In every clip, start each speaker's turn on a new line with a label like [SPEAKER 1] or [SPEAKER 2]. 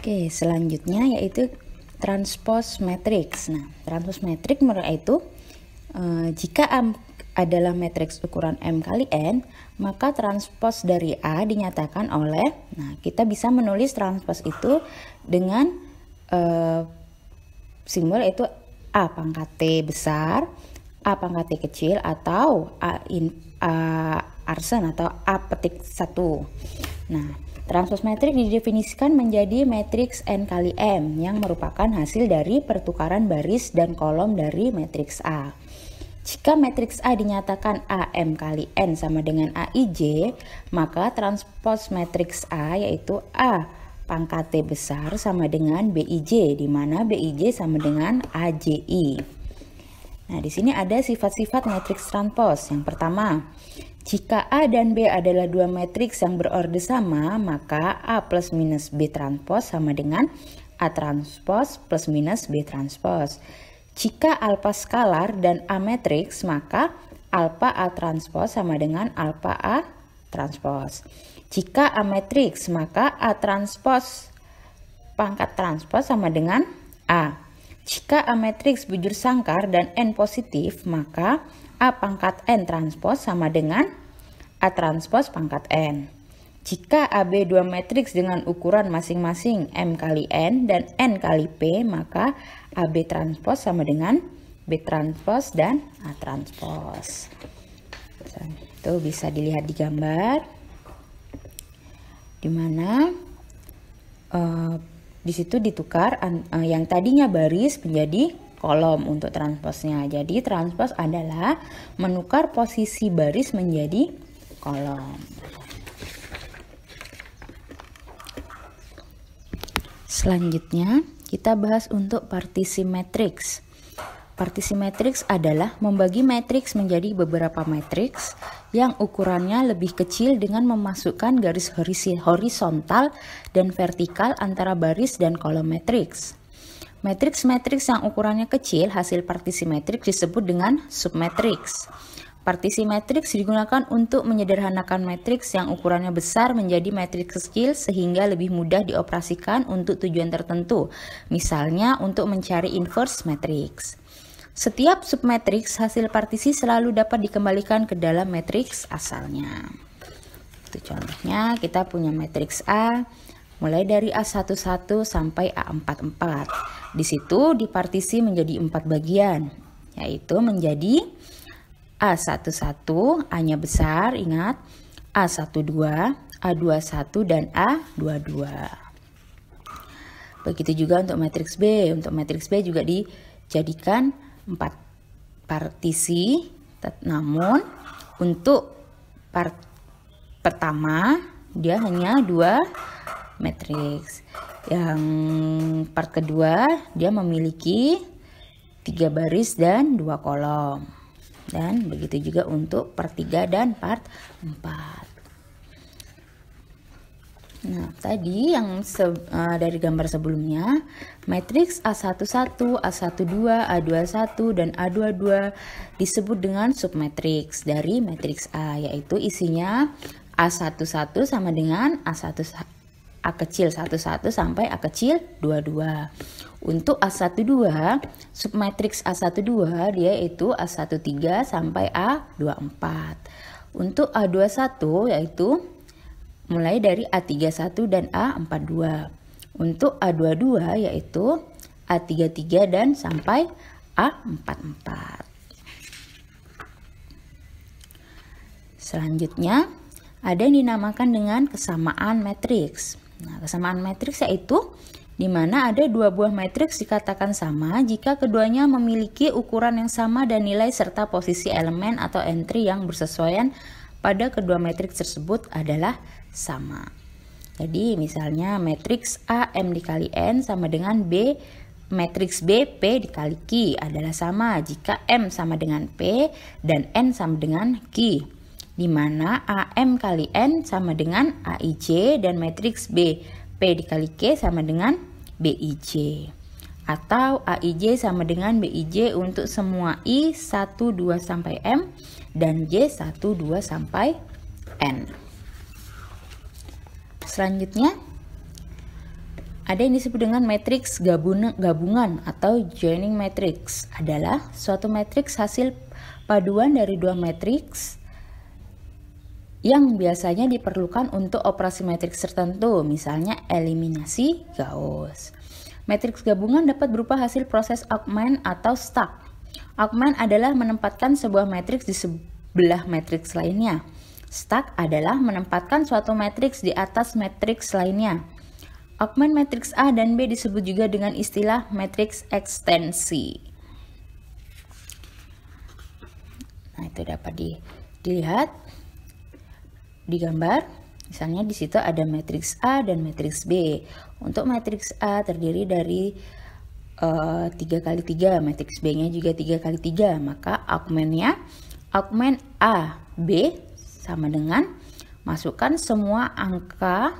[SPEAKER 1] Oke, selanjutnya yaitu transpose matrix. Nah, transpose matrix menurut itu jika A adalah matriks ukuran M kali N, maka transpose dari A dinyatakan oleh, nah kita bisa menulis transpose itu dengan simbol yaitu A pangkat T besar, A pangkat T kecil, atau A arsen atau A petik 1. Nah, transpose matrix didefinisikan menjadi matriks N kali M yang merupakan hasil dari pertukaran baris dan kolom dari matriks A. Jika matriks A dinyatakan AM kali N sama dengan AIJ, maka transpose matriks A yaitu A pangkat T besar sama dengan BIJ, di mana BIJ sama dengan AJI. Nah, di sini ada sifat-sifat matriks transpose. Yang pertama, jika A dan B adalah dua matriks yang berorde sama, maka A plus minus B transpose sama dengan A transpose plus minus B transpose. Jika alfa skalar dan A matriks, maka alfa A transpose sama dengan alfa A transpose. Jika A matriks, maka A transpose pangkat transpose sama dengan A. Jika A matriks bujur sangkar dan N positif, maka A pangkat N transpose sama dengan A transpose pangkat N. Jika AB dua matriks dengan ukuran masing-masing M kali N dan N kali P, maka AB transpose sama dengan B transpose dan A transpose. Itu bisa dilihat di gambar, di mana di situ ditukar yang tadinya baris menjadi kolom untuk transposnya. Jadi transpose adalah menukar posisi baris menjadi kolom. Selanjutnya kita bahas untuk partisi matriks. Partisi matriks adalah membagi matriks menjadi beberapa matriks yang ukurannya lebih kecil dengan memasukkan garis horizontal dan vertikal antara baris dan kolom matriks. Matriks-matriks yang ukurannya kecil hasil partisi matriks disebut dengan submatriks. Partisi matriks digunakan untuk menyederhanakan matriks yang ukurannya besar menjadi matriks kecil sehingga lebih mudah dioperasikan untuk tujuan tertentu, misalnya untuk mencari inverse matriks. Setiap submatriks hasil partisi selalu dapat dikembalikan ke dalam matriks asalnya. Itu contohnya, kita punya matriks A mulai dari A11 sampai A44. Di situ dipartisi menjadi 4 bagian, yaitu menjadi A11, A-nya besar, ingat, A12, A21, dan A22. Begitu juga untuk matriks B. Untuk matriks B juga dijadikan 4 partisi, namun untuk part pertama dia hanya 2 matriks. Yang part kedua dia memiliki 3 baris dan 2 kolom. Dan begitu juga untuk part 3 dan part 4. Nah, tadi yang dari gambar sebelumnya, matriks A11, A12, A21, dan A22 disebut dengan submatriks dari matriks A, yaitu isinya A11 sama dengan A kecil 11 sampai A kecil 22. Untuk A12, submatriks A12 dia itu A13 sampai A24. Untuk A21 yaitu mulai dari A31 dan A42. Untuk A22 yaitu A33 dan sampai A44. Selanjutnya ada yang dinamakan dengan kesamaan matriks. Nah, kesamaan matriks yaitu di mana ada 2 buah matriks dikatakan sama jika keduanya memiliki ukuran yang sama dan nilai serta posisi elemen atau entry yang bersesuaian pada kedua matriks tersebut adalah sama. Jadi misalnya matriks A M dikali N sama dengan B, matriks B P dikali Q adalah sama jika M sama dengan P dan N sama dengan Q, di mana AM kali N sama dengan AIJ dan matriks B P dikali Q sama dengan BIJ, atau AIJ sama dengan BIJ untuk semua I 1, 2 sampai M dan J 1, 2 sampai N. Selanjutnya Ada yang disebut dengan matriks gabungan atau joining matrix. Adalah suatu matriks hasil paduan dari dua matriks yang biasanya diperlukan untuk operasi matriks tertentu, misalnya eliminasi Gauss. Matriks gabungan dapat berupa hasil proses augment atau stack. Augment adalah menempatkan sebuah matriks di sebelah matriks lainnya. Stack adalah menempatkan suatu matriks di atas matriks lainnya. Augment matriks A dan B disebut juga dengan istilah matriks ekstensi. Nah, itu dapat dilihat di gambar. Misalnya di situ ada matriks A dan matriks B. Untuk matriks A terdiri dari 3 kali 3, matriks B-nya juga 3 kali 3, maka augment A, B sama dengan masukkan semua anggota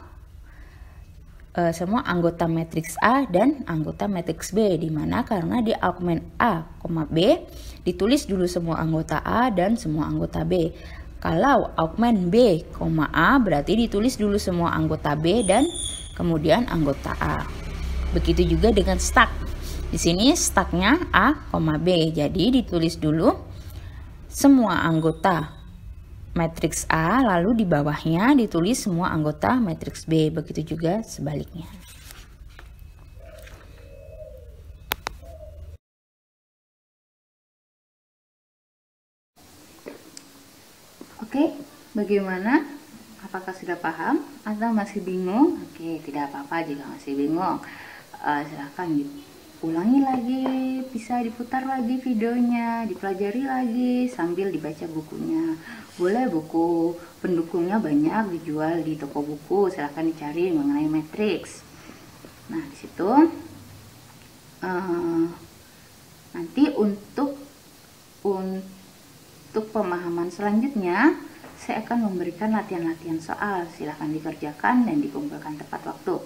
[SPEAKER 1] matriks A dan anggota matriks B, di mana karena di augment A, B ditulis dulu semua anggota A dan semua anggota B. Kalau augment B, A berarti ditulis dulu semua anggota B dan kemudian anggota A. Begitu juga dengan stack. Di sini stacknya A, B, jadi ditulis dulu semua anggota matriks A, lalu di bawahnya ditulis semua anggota matriks B. Begitu juga sebaliknya. Oke, bagaimana? Apakah sudah paham atau masih bingung? Oke, tidak apa-apa jika masih bingung. Silahkan ulangi lagi, bisa diputar lagi videonya, dipelajari lagi sambil dibaca bukunya. Boleh buku pendukungnya banyak dijual di toko buku, silahkan dicari mengenai matriks. Nah, di situ nanti untuk pemahaman selanjutnya saya akan memberikan latihan-latihan soal. Silahkan dikerjakan dan dikumpulkan tepat waktu.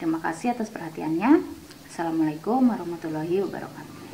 [SPEAKER 1] Terima kasih atas perhatiannya. Assalamualaikum warahmatullahi wabarakatuh.